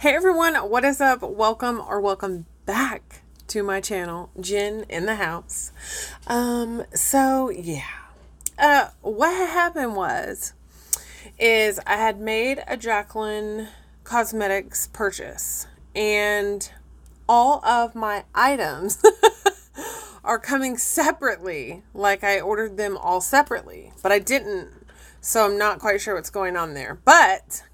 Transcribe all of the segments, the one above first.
Hey everyone, what is up? Welcome or welcome back to my channel, Jen in the house. What had happened is I had made a Jaclyn Cosmetics purchase and all of my items are coming separately. Like I ordered them all separately, but I didn't. So I'm not quite sure what's going on there. But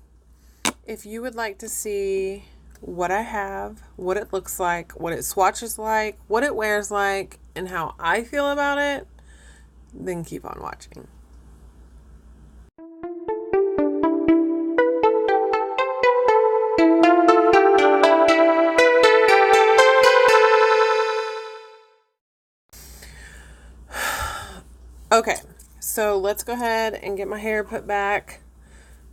if you would like to see what I have, what it looks like, what it swatches like, what it wears like, and how I feel about it, then keep on watching. Okay, so let's go ahead and get my hair put back.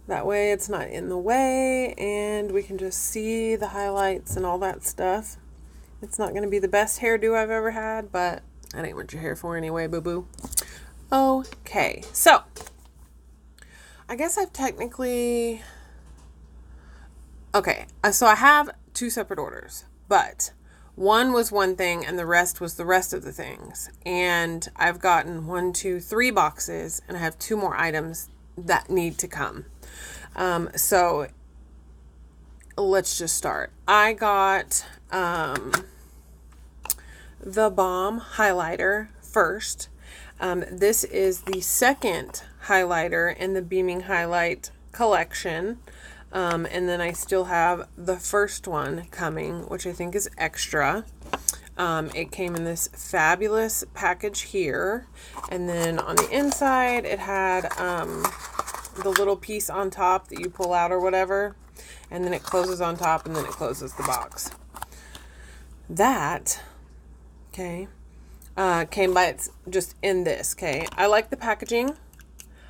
That way it's not in the way and we can just see the highlights and all that stuff. It's not going to be the best hairdo I've ever had, but that ain't what your hair for anyway, boo-boo. Okay, so I guess I've technically... Okay, so I have two separate orders, but one was one thing and the rest was the rest of the things. And I've gotten 1, 2, 3 boxes and I have 2 more items that need to come. So let's just start. I got the Balm highlighter first. This is the second highlighter in the Beaming Highlight collection. And then I still have the first one coming, which I think is extra. It came in this fabulous package here. And then on the inside, it had the little piece on top that you pull out or whatever. And then it closes on top and then it closes the box. That, okay, came by it's just in this, okay. I like the packaging.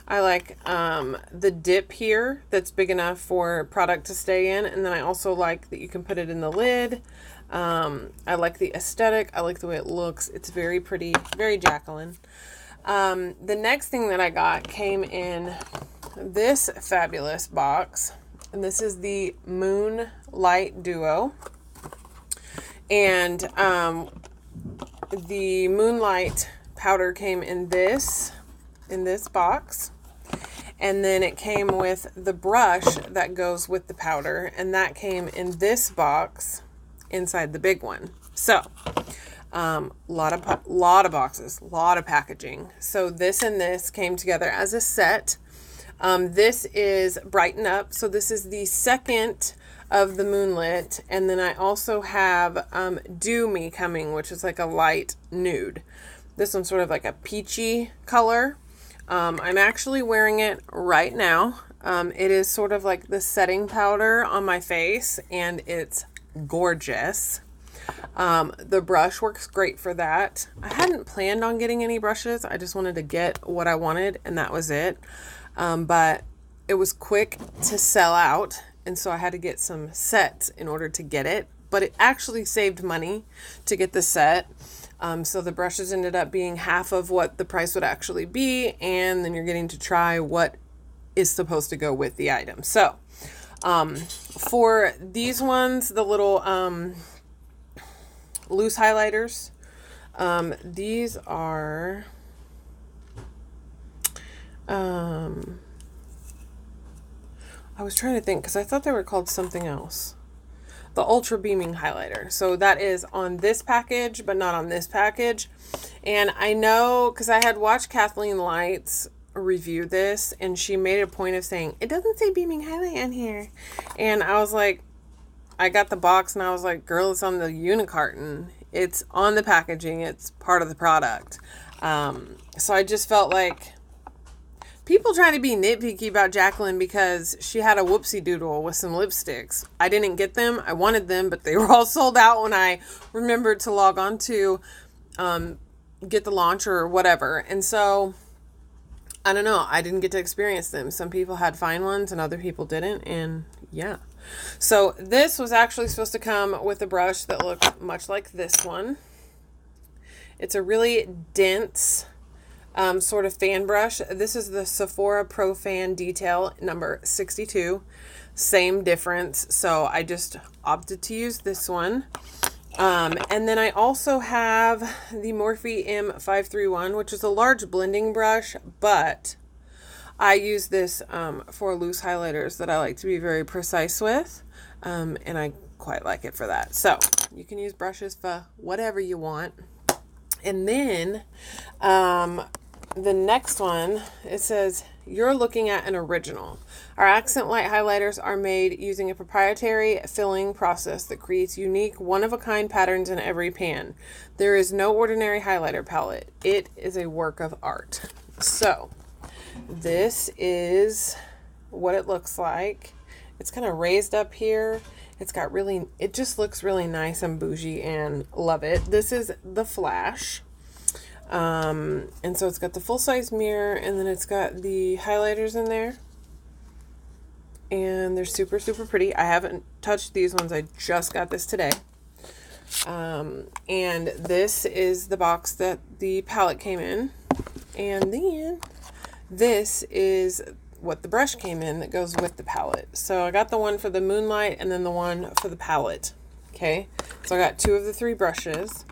I like the dip here that's big enough for product to stay in. And then I also like that you can put it in the lid. I like the aesthetic. I like the way it looks. It's very pretty, very Jaclyn. The next thing that I got came in this fabulous box. And this is the Moonlight Duo. And the Moonlight powder came in this box. And then it came with the brush that goes with the powder, and that came in this box inside the big one. So, lot of boxes, lot of packaging. So this and this came together as a set. This is Brighten Up. So this is the second of the Moonlit, and then I also have Do Me coming, which is like a light nude. This one's sort of like a peachy color. I'm actually wearing it right now. It is sort of like the setting powder on my face, and it's gorgeous. The brush works great for that. I hadn't planned on getting any brushes. I just wanted to get what I wanted, and that was it. But it was quick to sell out, and so I had to get some sets in order to get it. But it actually saved money to get the set. So the brushes ended up being half of what the price would actually be, and then you're getting to try what is supposed to go with the item. So for these ones, the little loose highlighters, these are I was trying to think because I thought they were called something else. The Ultra Beaming Highlighter. So that is on this package, but not on this package. And I know, because I had watched Kathleen Light's review this, and she made a point of saying, it doesn't say Beaming Highlight on here. And I was like, I got the box, and I was like, girl, it's on the unicarton. It's on the packaging. It's part of the product. So I just felt like people trying to be nitpicky about Jaclyn because she had a whoopsie doodle with some lipsticks. I didn't get them. I wanted them, but they were all sold out when I remembered to log on to get the launch or whatever. And so, I don't know. I didn't get to experience them. Some people had fine ones and other people didn't. And yeah. So this was actually supposed to come with a brush that looked much like this one. It's a really dense sort of fan brush. This is the Sephora Pro Fan Detail number 62. same difference. So I just opted to use this one. And then I also have the Morphe M531, which is a large blending brush, but I use this for loose highlighters that I like to be very precise with, and I quite like it for that. So you can use brushes for whatever you want. And then the next one, it says, you're looking at an original. Our accent light highlighters are made using a proprietary filling process that creates unique, one-of-a-kind patterns in every pan. There is no ordinary highlighter palette. It is a work of art. So this is what it looks like. It's kind of raised up here. It's got really, it just looks really nice and bougie and love it. This is the Flash. And so it's got the full-size mirror, and then it's got the highlighters in there. And they're super, super pretty. I haven't touched these ones. I just got this today. And this is the box that the palette came in. And then this is what the brush came in that goes with the palette. So I got the one for the Moonlight and then the one for the palette. Okay, so I got 2 of the 3 brushes.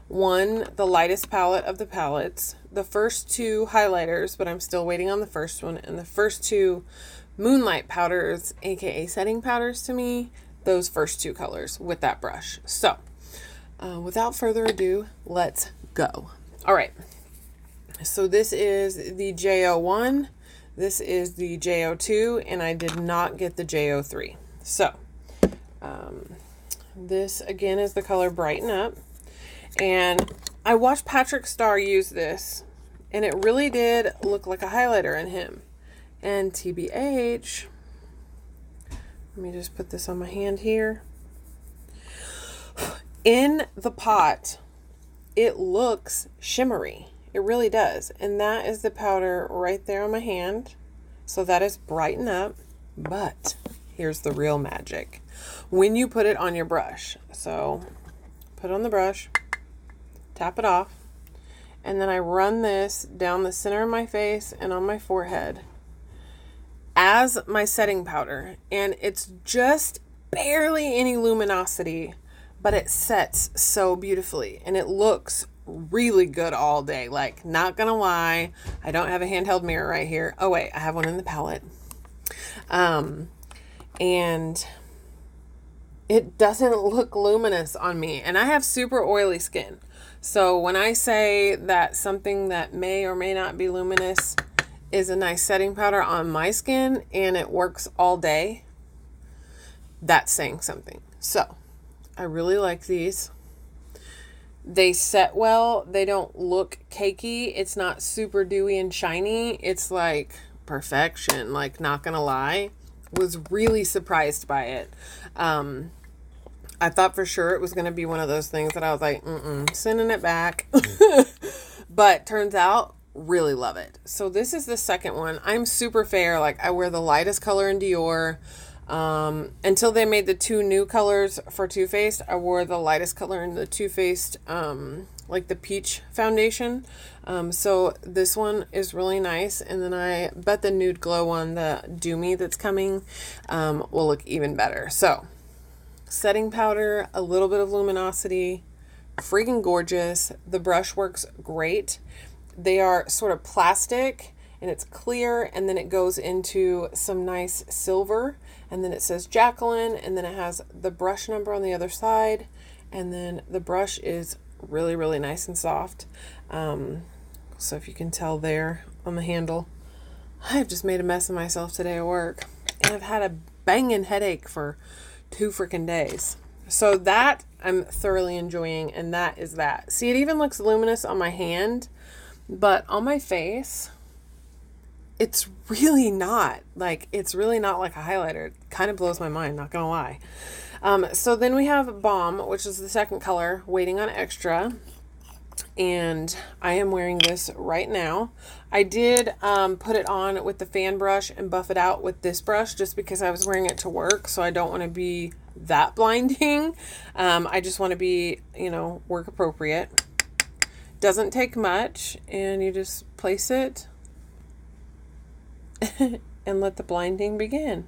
One, the lightest palette of the palettes. The first 2 highlighters, but I'm still waiting on the first one. And the first 2 Moonlight powders, aka setting powders to me. Those first 2 colors with that brush. So, without further ado, let's go. All right. So this is the J01. This is the J02, and I did not get the J03. So, this again is the color Brighten Up. And I watched Patrick Starr use this, and it really did look like a highlighter in him. And TBH, let me just put this on my hand here. In the pot, it looks shimmery. It really does. And that is the powder right there on my hand. So that is Brighten Up. But here's the real magic. When you put it on your brush. So put it on the brush. Tap it off, and then I run this down the center of my face and on my forehead as my setting powder, and it's just barely any luminosity, but it sets so beautifully, and it looks really good all day. Like, not gonna lie, I don't have a handheld mirror right here. Oh wait, I have one in the palette. And it doesn't look luminous on me, and I have super oily skin. So when I say that something that may or may not be luminous is a nice setting powder on my skin and it works all day, that's saying something. So I really like these. They set well. They don't look cakey. It's not super dewy and shiny. It's like perfection. Like, not gonna lie, was really surprised by it. I thought for sure it was going to be one of those things that I was like, sending it back. But turns out, really love it. So this is the second one. I'm super fair. Like, I wear the lightest color in Dior. Until they made the 2 new colors for Too Faced, I wore the lightest color in the Too Faced, like the peach foundation. So this one is really nice. And then I bet the Nude Glow one, the Do Me that's coming, will look even better. So setting powder, a little bit of luminosity, freaking gorgeous. The brush works great. They are sort of plastic and it's clear, and then it goes into some nice silver, and then it says Jaclyn, and then it has the brush number on the other side, and then the brush is really, really nice and soft. So if you can tell there on the handle, I've just made a mess of myself today at work, and I've had a banging headache for 2 freaking days. So that I'm thoroughly enjoying, and that is that. See, it even looks luminous on my hand, but on my face, it's really not. Like, it's really not like a highlighter. It kind of blows my mind, not gonna lie. So then we have Balm, which is the second color, Waiting on Extra. And I am wearing this right now. I did put it on with the fan brush and buff it out with this brush just because I was wearing it to work, so I don't want to be that blinding. I just want to be, work appropriate. Doesn't take much, and you just place it and let the blinding begin.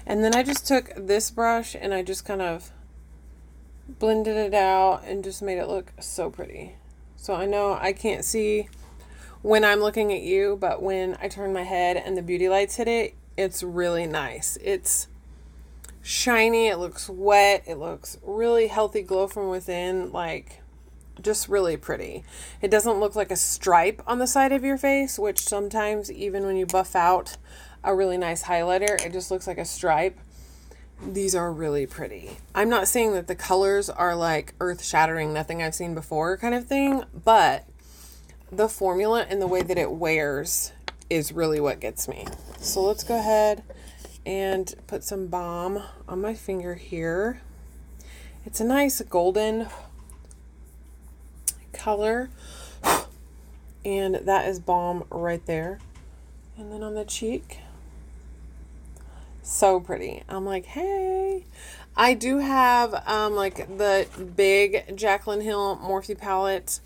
And then I just took this brush and I just kind of blended it out and just made it look so pretty. So I know I can't see when I'm looking at you, but when I turn my head and the beauty lights hit it, it's really nice. It's shiny, it looks wet, it looks really healthy glow from within, like just really pretty. It doesn't look like a stripe on the side of your face, which sometimes even when you buff out a really nice highlighter, it just looks like a stripe. These are really pretty. I'm not saying that the colors are like earth-shattering, nothing I've seen before kind of thing, but the formula and the way that it wears is really what gets me. So let's go ahead and put some balm on my finger here. It's a nice golden color, and that is balm right there. And then on the cheek, so pretty. I'm like, hey, I do have like the big Jaclyn Hill Morphe palette.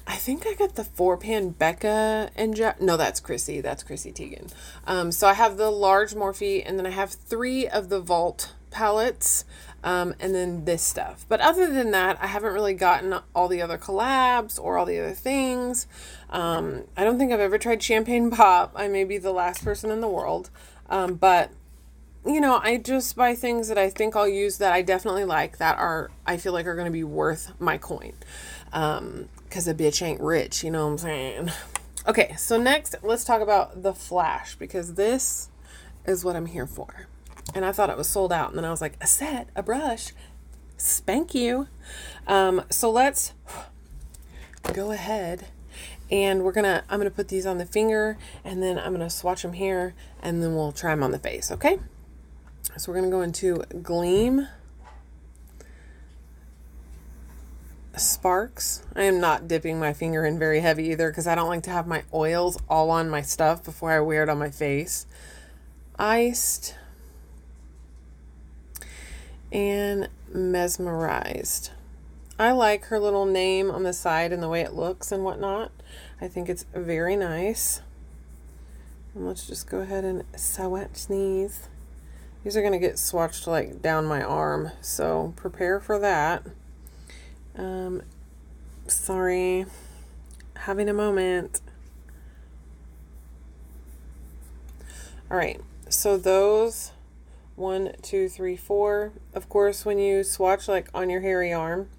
I think I got the 4-pan Becca and no, that's Chrissy Teigen. So I have the large Morphe, and then I have 3 of the Vault palettes, and then this stuff. But other than that, I haven't really gotten all the other collabs or all the other things. I don't think I've ever tried Champagne Pop. I may be the last person in the world. But you know, I just buy things that I think I'll use that I definitely like, that I feel like are going to be worth my coin. Cause a bitch ain't rich, you know what I'm saying? Okay, so next let's talk about the flash, because this is what I'm here for. And I thought it was sold out, and then I was like, a set, a brush, spank you. So let's go ahead and I'm gonna put these on the finger, and then I'm gonna swatch them here, and then we'll try them on the face, okay? So we're gonna go into Gleam Sparks. I am not dipping my finger in very heavy either, because I don't like to have my oils all on my stuff before I wear it on my face. Iced and Mesmerized. I like her little name on the side and the way it looks and whatnot. I think it's very nice. And let's just go ahead and swatch these. These are going to get swatched like down my arm, so prepare for that. Sorry, having a moment. All right, so those 1, 2, 3, 4. Of course, when you swatch like on your hairy arm,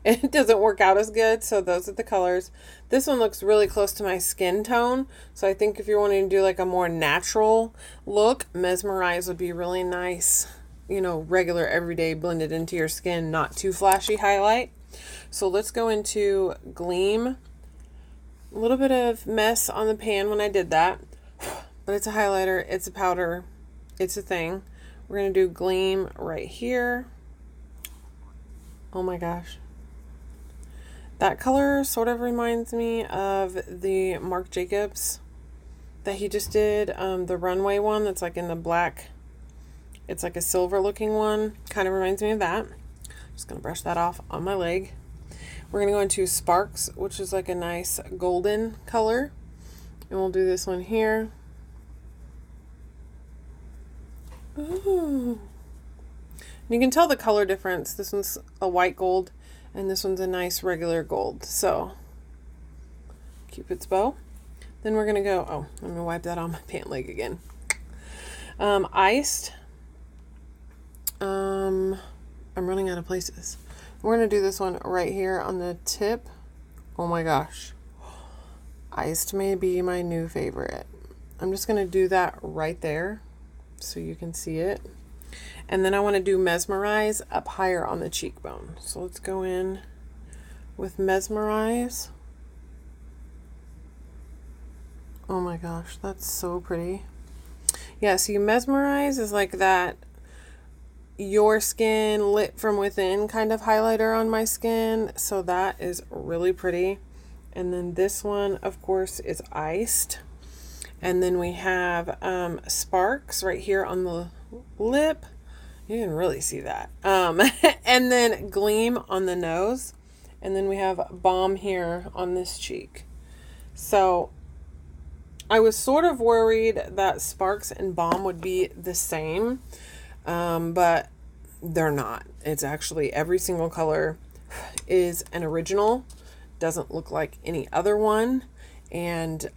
it doesn't work out as good. So those are the colors. This one looks really close to my skin tone. So I think if you're wanting to do like a more natural look, Mesmerize would be really nice. You know, regular, everyday, blended into your skin, not too flashy highlight. So let's go into Gleam. A little bit of mess on the pan when I did that, but it's a highlighter, it's a powder, it's a thing. We're going to do Gleam right here. Oh my gosh. That color sort of reminds me of the Marc Jacobs that he just did, the runway one that's like in the black. It's like a silver looking one. Kind of reminds me of that. Just going to brush that off on my leg. We're going to go into Sparks, which is like a nice golden color. And we'll do this one here. Ooh. And you can tell the color difference. This one's a white gold, and this one's a nice regular gold. So, Cupid's bow. Then we're going to go, oh, I'm going to wipe that on my pant leg again. Iced. I'm running out of places. We're going to do this one right here on the tip. Oh my gosh. Iced may be my new favorite. I'm just going to do that right there so you can see it. And then I want to do Mesmerize up higher on the cheekbone. So let's go in with Mesmerize. Oh my gosh, that's so pretty. Yeah, see, Mesmerize is like that your skin lit from within kind of highlighter on my skin. So that is really pretty. And then this one, of course, is Iced. And then we have Sparks right here on the lip. You can really see that. And then Gleam on the nose. And then we have Balm here on this cheek. So I was sort of worried that Sparks and Balm would be the same, but they're not. It's actually every single color is an original, doesn't look like any other one, and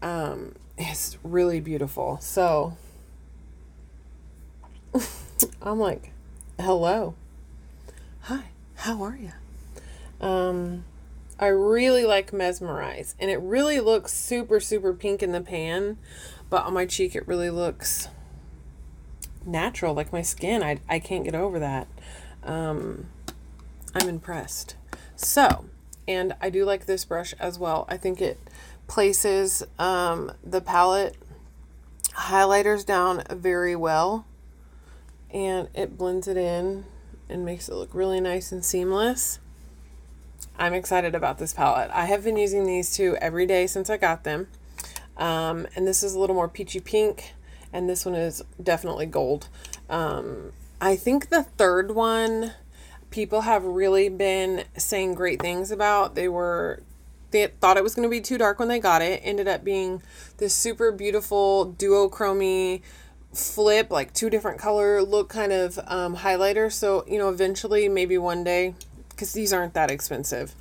it's really beautiful. So I'm like, hello, hi, how are you? I really like Mesmerize, and it really looks super, super pink in the pan, but on my cheek it really looks natural, like my skin. I can't get over that. I'm impressed. So, and I do like this brush as well. I think it places the palette highlighters down very well, and it blends it in and makes it look really nice and seamless. I'm excited about this palette. I have been using these two every day since I got them. And this is a little more peachy pink, and this one is definitely gold. I think the third one, people have really been saying great things about. They thought it was going to be too dark when they got it. Ended up being this super beautiful duochrome flip, like two different color look kind of highlighter. So, you know, eventually, maybe one day, because these aren't that expensive,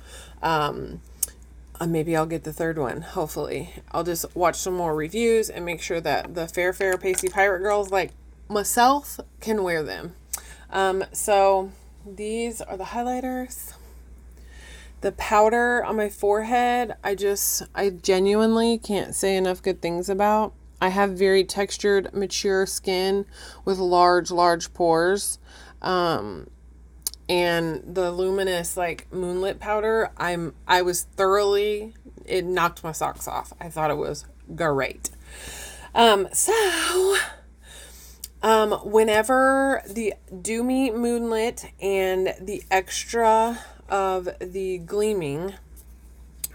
maybe I'll get the third one. Hopefully I'll just watch some more reviews and make sure that the fair pasty pirate girls like myself can wear them. So these are the highlighters. The powder on my forehead, I genuinely can't say enough good things about. I have very textured, mature skin with large pores. And the luminous like moonlit powder, it knocked my socks off. I thought it was great. Whenever the Do Me Moonlit and the extra of the Gleaming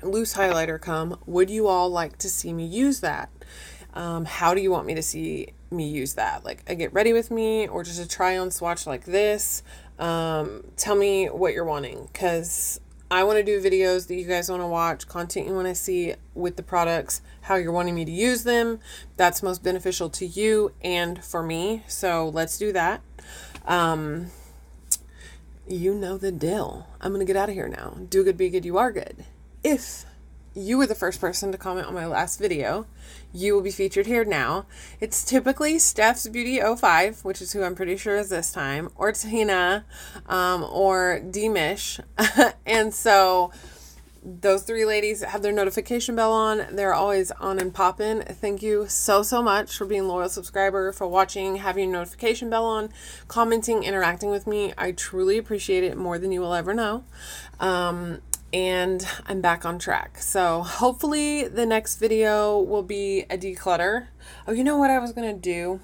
loose highlighter come, would you all like to see me use that? How do you want me to see me use that? Like a get ready with me, or just a try on swatch like this? Tell me what you're wanting, because I want to do videos that you guys want to watch, content you want to see with the products, how you're wanting me to use them. That's most beneficial to you and for me. So let's do that. You know the deal. I'm going to get out of here now. Do good, be good, you are good. If you were the first person to comment on my last video, you will be featured here now. It's typically Steph's Beauty 05, which is who I'm pretty sure is this time, or Tina, or D-Mish. And so those three ladies have their notification bell on. They're always on and popping. Thank you so much for being a loyal subscriber, for watching, having your notification bell on, commenting, interacting with me. I truly appreciate it more than you will ever know. And I'm back on track. So hopefully the next video will be a declutter. Oh, you know what I was going to do?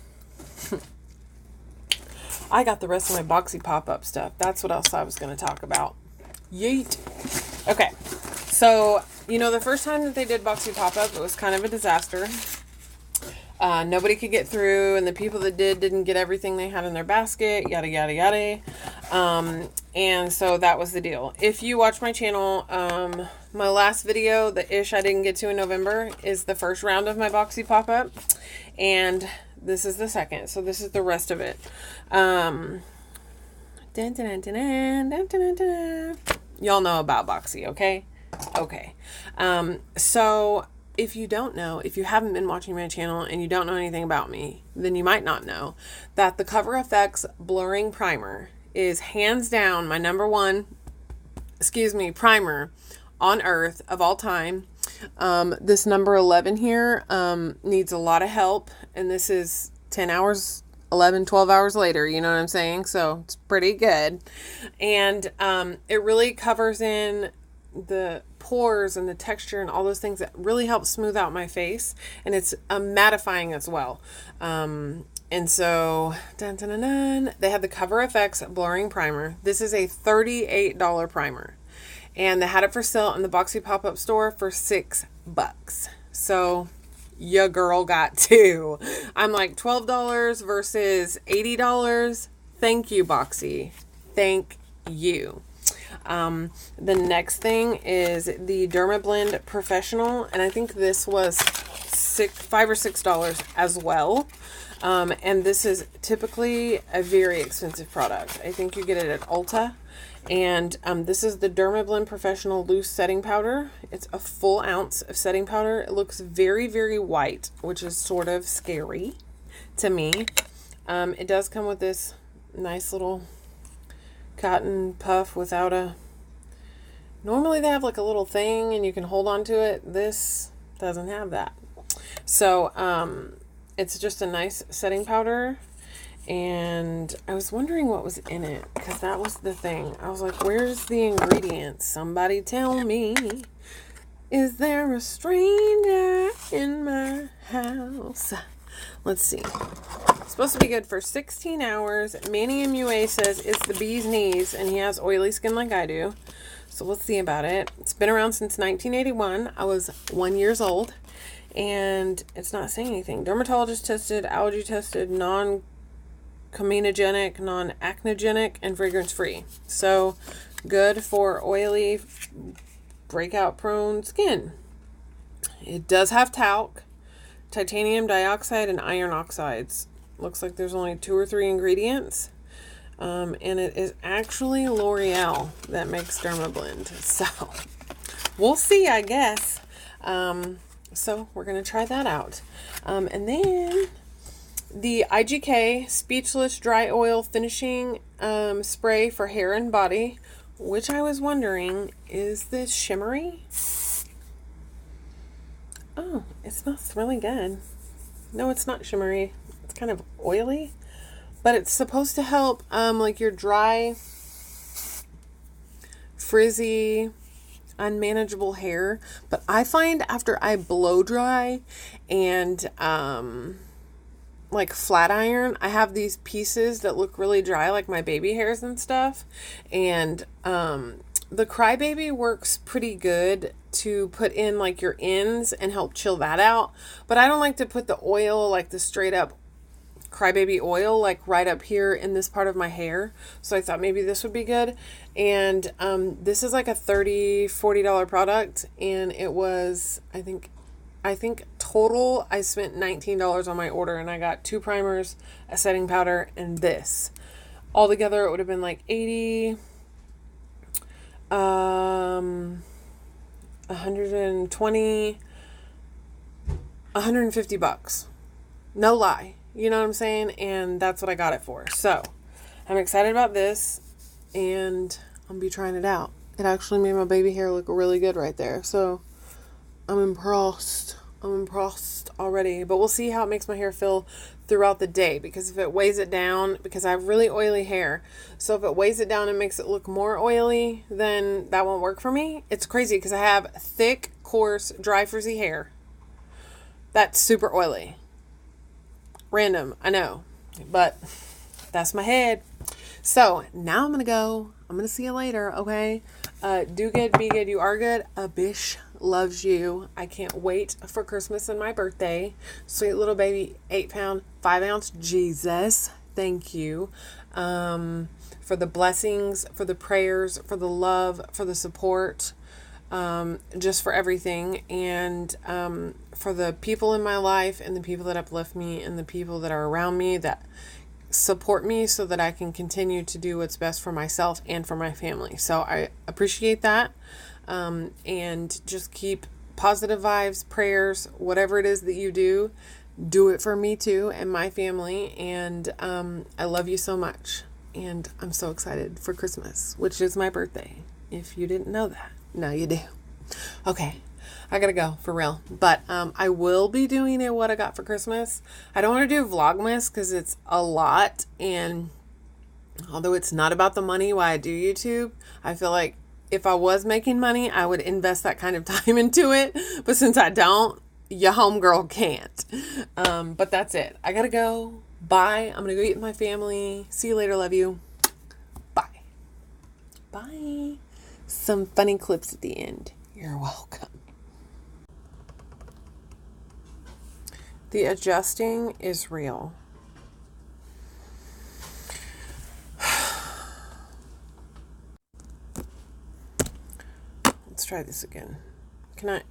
I got the rest of my BOXYPOPUP stuff. That's what else I was going to talk about. Yeet. Okay. So, you know, the first time that they did BOXYPOPUP, it was kind of a disaster. Nobody could get through, and the people that didn't get everything they had in their basket, yada, yada, yada. And so that was the deal. If you watch my channel, my last video, the ish I didn't get to in November, is the first round of my BOXYPOPUP, and this is the second. So this is the rest of it. Y'all know about Boxy, okay? Okay. So if you don't know, if you haven't been watching my channel and you don't know anything about me, then you might not know that the Cover FX Blurring Primer is hands down my number one, primer on earth of all time. This number 11 here needs a lot of help, and this is 10 hours, 11, 12 hours later, you know what I'm saying? So it's pretty good. And it really covers in the pores and the texture and all those things that really help smooth out my face, and it's mattifying as well. And so they had the Cover FX Blurring Primer. This is a $38 primer, and they had it for sale in the BOXYPOPUP store for $6. So your girl got two. I'm like $12 versus $80. Thank you, Boxy. Thank you. The next thing is the Dermablend Professional, and I think this was $5 or $6 as well. And this is typically a very expensive product. I think you get it at Ulta. And this is the Dermablend Professional Loose Setting Powder. It's a full ounce of setting powder. It looks very, very white, which is sort of scary to me. It does come with this nice little cotton puff without a... Normally they have like a little thing and you can hold on to it. This doesn't have that. So it's just a nice setting powder. And I was wondering what was in it, because that was the thing. I was like, where's the ingredients? Somebody tell me. Is there a stranger in my house? Let's see. It's supposed to be good for 16 hours. Manny MUA says it's the bee's knees, and he has oily skin like I do. So we'll see about it. It's been around since 1981. I was 1 year old, and it's not saying anything. Dermatologist tested, allergy tested, non-comedogenic, non-acnogenic, and fragrance-free. So good for oily, breakout-prone skin. It does have talc, titanium dioxide, and iron oxides. Looks like there's only 2 or 3 ingredients. And it is actually L'Oreal that makes Dermablend. So we'll see, I guess. So we're going to try that out. And then the IGK Speechless Dry Oil Finishing Spray for hair and body, which I was wondering, is this shimmery? Oh, it smells really good. No, it's not shimmery. It's kind of oily, but it's supposed to help like your dry, frizzy, unmanageable hair. But I find after I blow dry and like flat iron, I have these pieces that look really dry, like my baby hairs and stuff. And the Crybaby works pretty good to put in like your ends and help chill that out. But I don't like to put the oil, like the straight up Crybaby oil, like right up here in this part of my hair. So I thought maybe this would be good. And this is like a $30-$40 product, and it was, I think total I spent $19 on my order, and I got 2 primers, a setting powder, and this. Altogether it would have been like 80, 120, 150 bucks. No lie. You know what I'm saying? And that's what I got it for. So I'm excited about this, and I'll be trying it out. It actually made my baby hair look really good right there. So I'm impressed. I'm impressed already. But we'll see how it makes my hair feel throughout the day. Because if it weighs it down, because I have really oily hair, so if it weighs it down and makes it look more oily, then that won't work for me. It's crazy because I have thick, coarse, dry, frizzy hair that's super oily. Random, I know, but that's my head. So now I'm gonna go. I'm gonna see you later, okay? Do good, be good, you are good. A bish loves you. I can't wait for Christmas and my birthday. Sweet little baby 8-pound 5-ounce Jesus, thank you for the blessings, for the prayers, for the love, for the support, just for everything, and for the people in my life, and the people that uplift me, and the people that are around me that support me so that I can continue to do what's best for myself and for my family. So I appreciate that, and just keep positive vibes, prayers, whatever it is that you do it for me too and my family. And I love you so much, and I'm so excited for Christmas, which is my birthday, if you didn't know that. Now you do. Okay, I gotta go for real, but I will be doing what I got for Christmas. I don't want to do Vlogmas because it's a lot, and although it's not about the money why I do YouTube, I feel like if I was making money, I would invest that kind of time into it, but since I don't, your homegirl can't. But that's it. I gotta go. Bye. I'm gonna go eat with my family. See you later. Love you. Bye. Bye. Some funny clips at the end. You're welcome. The adjusting is real. Let's try this again. Can I?